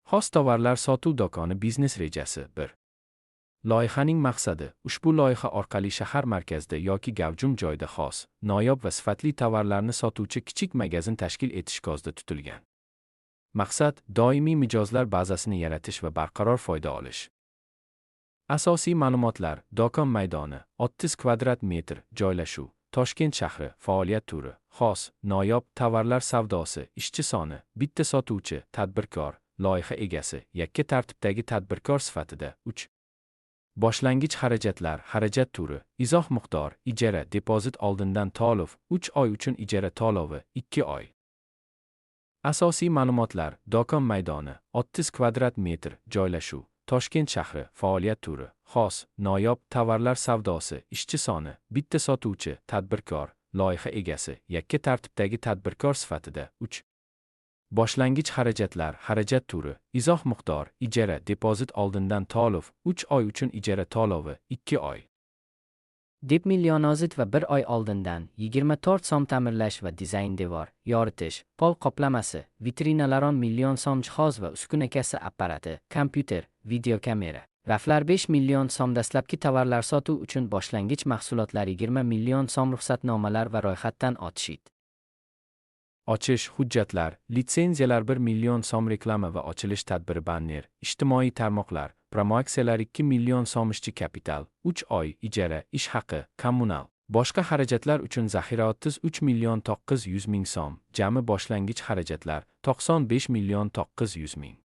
Xos tovarlar sotuv do'koni biznes rejasi 1. Loyihaning maqsadi: ushbu loyiha orqali shahar markazida yoki gavjum joyda xos, noyob va sifatli tovarlarni sotuvchi kichik magazin tashkil etish ko'zda tutilgan. Maqsad: doimiy mijozlar bazasini yaratish va barqaror foyda olish. Asosiy ma'lumotlar: do'kon maydoni 30 kvadrat metr, joylashuv Toshkent shahri, faoliyat turi: xos, noyob tovarlar savdosi, ishchi soni: bitta sotuvchi, tadbirkor, loyiha egasi, yakka tartibdagi tadbirkor sifatida 3. Boshlang'ich xarajatlar, xarajat turi: izoh miqdor, ijara, depozit oldindan to'lov, 3 oy uchun ijara to'lovi, 2 oy. Asosiy ma'lumotlar: do'kon maydoni 30 kvadrat metr, joylashuv Toshkent shahri, faoliyat turi: xos, noyob tovarlar savdosi, ishchi soni: bitta sotuvchi, tadbirkor, loyiha egasi, yakka tartibdagi tadbirkor sifatida 3. Boshlang'ich xarajatlar, xarajat turi: izoh miqdor, ijara, depozit oldindan to'lov, 3 oy uchun ijara to'lovi, 2 oy. Deb millionozit va 1 oy oldindan 24 so'm ta'mirlash va dizayn devor, yoritish, pol qoplamasi, vitrinalaron million so'm jihoz va uskuna kassa apparati, kompyuter, videokamera. Raflar 5 million so'm dastlabki tovarlar sotuv uchun boshlang'ich mahsulotlar 20 million so'm ruxsatnomalar va ro'yxatdan o'tish. Ochish, hujjatlar, litsenziyalar 1 million so'm reklama va ochilish tadbiri banner, ijtimoiy tarmoqlar, promotsiyalar 2 million so'm ishchi kapital, 3 oy, ijara, ish haqi, kommunal. Boshqa xarajatlar uchun zaxira 33 million 900 ming so'm, jami boshlang'ich xarajatlar 95 million 900 ming.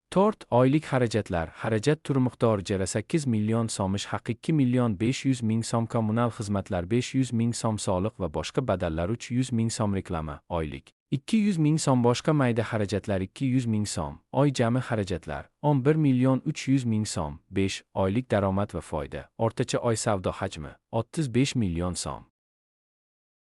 4 oylik xarajatlar, xarajat turi miqdori ijara 8 million so'm, ish haqi 2 million 500 ming so'm, kommunal xizmatlar 500 ming so'm, soliq va boshqa badallar 300 ming so'm, reklama, oylik 200 ming so'm, boshqa mayda xarajatlar 200 ming so'm, oy jami xarajatlar 11 million 300 ming so'm, 5 oylik daromad va foyda, o'rtacha oy savdo hajmi 35 million so'm.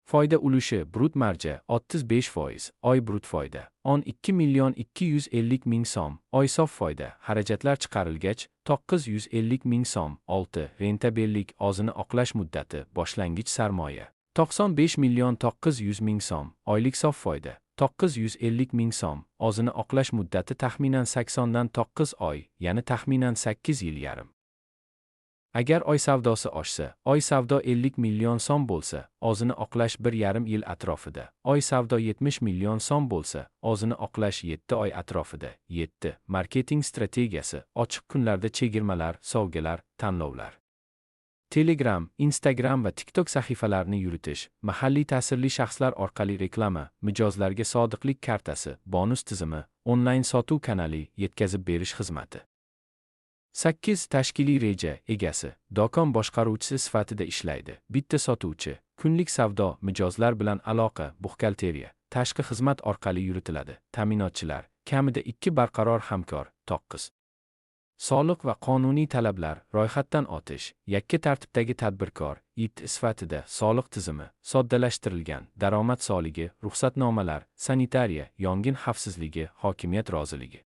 Foyda ulushi, brut marja 35%, oy brut foyda 12 million 250 ming so'm, oy sof foyda, xarajatlar chiqarilgach 950 ming so'm. 6 rentabellik, o'zini oqlash muddati, boshlang'ich sarmoya 95 million 900 ming so'm, oylik sof foyda 950 ming so'm, o'zini oqlash muddati taxminan 80 dan 9 oy, ya'ni taxminan 8 yil yarim. Agar oy savdosi oshsa, oy savdo 50 million so'm bo'lsa, o'zini oqlash 1,5 yil atrofida. Oy savdo 70 million so'm bo'lsa, o'zini oqlash 7 oy atrofida. 7. Marketing strategiyasi: ochiq kunlarda chegirmalar, sovg'alar, tanlovlar. Telegram, Instagram va TikTok sahifalarini yuritish, mahalliy ta'sirli shaxslar orqali reklama, mijozlarga sodiqlik kartasi, bonus tizimi, onlayn sotuv kanali, yetkazib berish xizmati. 8. Tashkiliy reja egasi, do'kon boshqaruvchisi sifatida ishlaydi. Bitta sotuvchi, kunlik savdo, mijozlar bilan aloqa, buxgalteriya, tashqi xizmat orqali yuritiladi. Ta'minotchilar, kamida 2 barqaror hamkor. 9. Soliq va qonuniy talablar, ro'yxatdan o'tish, yakka tartibdagi tadbirkor, IT sifatida, soliq tizimi, soddalashtirilgan, daromad soligi, ruxsatnomalar, sanitariya, yong'in xavfsizligi, hokimiyat roziligi.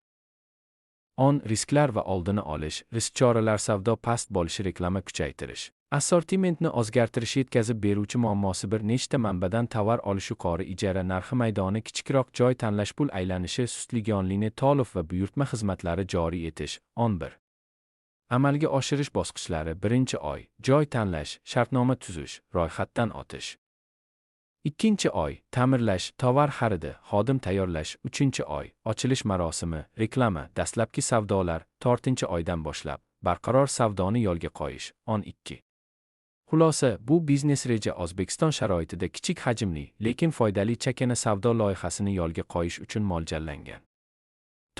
10. Risklar va oldini olish, risk choralar, savdo past bo'lishi, reklama kuchaytirish, assortimentni o'zgartirish, yetkazib beruvchi muammosi, bir nechta manbadan tovar olish, yuqori ijara narxi, maydoni kichikroq joy tanlash, pul aylanishi, sustligionline to'lov va buyurtma xizmatlari joriy etish. 11. Amalga oshirish bosqichlari: 1. oy, joy tanlash, shartnoma tuzish, ro'yxatdan o'tish. 2. oy, ta'mirlash, tovar xaridi, xodim tayyorlash. 3. oy, ochilish marosimi, reklama, dastlabki savdolar. 4. oydan boshlab barqaror savdoni yo'lga qo'yish. 12. Xulosa: bu biznes reja O'zbekiston sharoitida kichik hajmli, lekin foydali chakana savdo loyihasini yo'lga qo'yish uchun mo'ljallangan.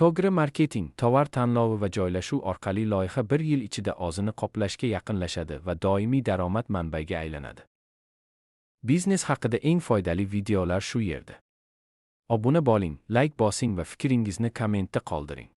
To'g'ri marketing, tovar tanlovi va joylashuv orqali loyiha 1 yil ichida o'zini qoplashga yaqinlashadi va doimiy daromad manbaiga aylanadi. Biznes haqida eng foydali videolar shu yerda. Obuna bo'ling, like bosing va fikringizni kommentda qoldiring.